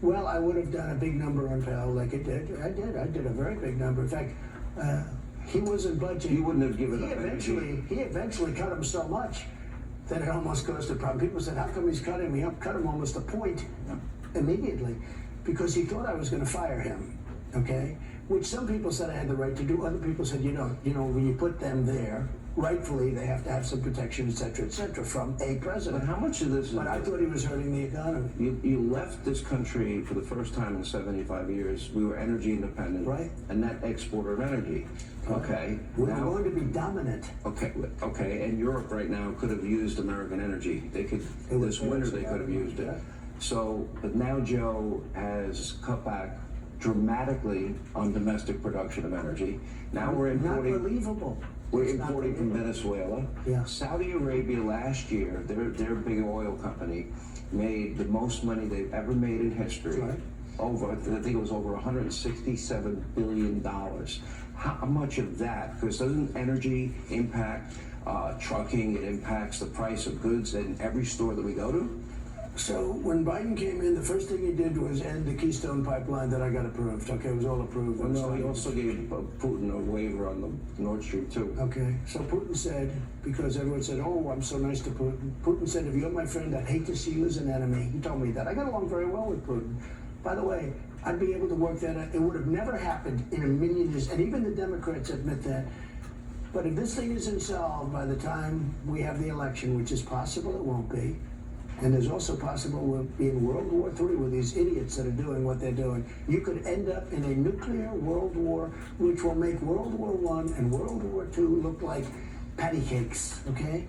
Well, I would have done a big number on Powell like it did. I did a very big number. In fact, he wasn't budging. You wouldn't have given up energy. He eventually cut him so much that it almost caused a problem. People said, how come he's cutting me up? Cut him almost a point immediately because he thought I was going to fire him, okay? Which some people said I had the right to do. Other people said, you don't. You know, when you put them there, rightfully, they have to have some protection, et cetera, from a president. But how much of this is... But I thought he was hurting the economy. You left this country for the first time in 75 years. We were energy independent. Right. A net exporter of energy. Okay. We're going to be dominant. Okay, and Europe right now could have used American energy. They could, this winter they could have used it. So, but now Joe has cut back dramatically on domestic production of energy. Now we're importing... Not believable. We're importing from Venezuela. Yeah. Saudi Arabia last year, their big oil company, made the most money they've ever made in history. Right. Over, I think it was over $167 billion. How much of that, because doesn't energy impact trucking, it impacts the price of goods in every store that we go to? So when Biden came in, the first thing he did was end the Keystone Pipeline that I got approved. Okay, it was all approved. Well, no, he also gave Putin a waiver on the Nord Stream too. Okay, so Putin said, because everyone said, oh, I'm so nice to Putin. Putin said, if you're my friend, I'd hate to see you as an enemy. He told me that. I got along very well with Putin. By the way, I'd be able to work that out. It would have never happened in a million years, and even the Democrats admit that. But if this thing isn't solved by the time we have the election, which is possible it won't be, and there's also possible we'll be in World War III with these idiots that are doing what they're doing. You could end up in a nuclear world war, which will make World War I and World War II look like patty cakes, okay?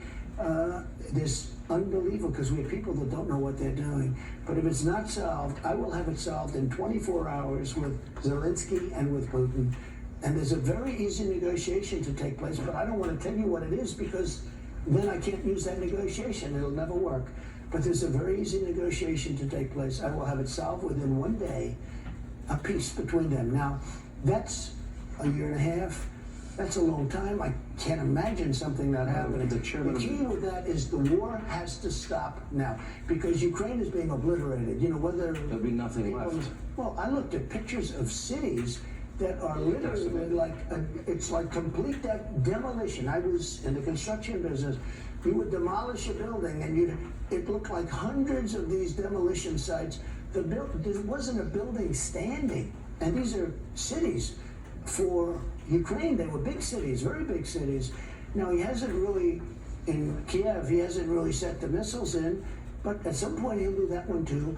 This unbelievable, because we have people that don't know what they're doing. But if it's not solved, I will have it solved in 24 hours with Zelensky and with Putin. And there's a very easy negotiation to take place, but I don't want to tell you what it is because then I can't use that negotiation. It'll never work. But there's a very easy negotiation to take place. I will have it solved within one day, a peace between them. Now, that's a year and a half. That's a long time. I can't imagine something not happening. The key with that is the war has to stop now because Ukraine is being obliterated. You know, whether... There'll be nothing left. Well, I looked at pictures of cities that are literally like, it's like complete demolition. I was in the construction business. You would demolish a building and it looked like hundreds of these demolition sites. There wasn't a building standing. And these are cities for Ukraine. They were big cities, very big cities. Now he hasn't really, in Kiev, he hasn't really set the missiles in, but at some point he'll do that one too.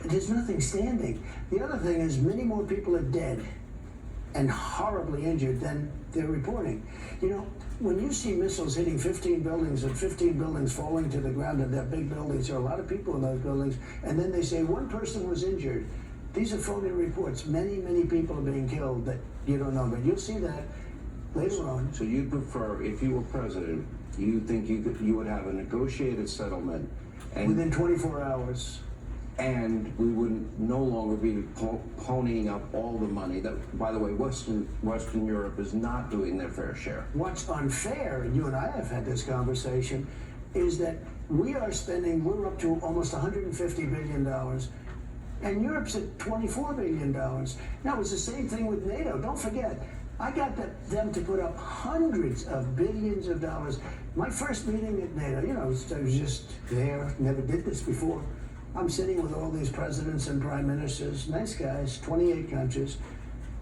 There's nothing standing. The other thing is many more people are dead and horribly injured than they're reporting. You know, when you see missiles hitting 15 buildings and 15 buildings falling to the ground, and they're big buildings, there are a lot of people in those buildings, and then they say one person was injured. These are phony reports. Many, many people are being killed that you don't know, but you'll see that later on. So you prefer, if you were president, you think you would have a negotiated settlement and within 24 hours. And we would no longer be ponying up all the money that, by the way, Western Europe is not doing their fair share. What's unfair, and you and I have had this conversation, is that we're up to almost $150 billion, and Europe's at $24 billion. Now, it's the same thing with NATO. Don't forget, I got them to put up hundreds of billions of dollars. My first meeting at NATO, you know, I was just there, never did this before. I'm sitting with all these presidents and prime ministers, nice guys, 28 countries,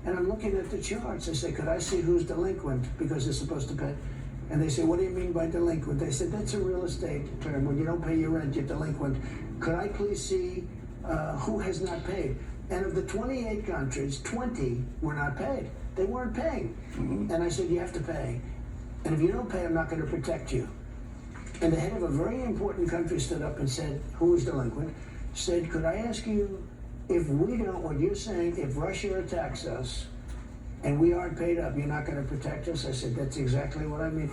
and I'm looking at the charts. I say, could I see who's delinquent? Because they're supposed to pay. And they say, what do you mean by delinquent? They said, that's a real estate term. When you don't pay your rent, you're delinquent. Could I please see who has not paid? And of the 28 countries, 20 were not paid. They weren't paying. Mm-hmm. And I said, you have to pay. And if you don't pay, I'm not going to protect you. And the head of a very important country stood up and said, who is delinquent, said, could I ask you, if we don't, what you're saying, if Russia attacks us and we aren't paid up, you're not going to protect us? I said, that's exactly what I mean.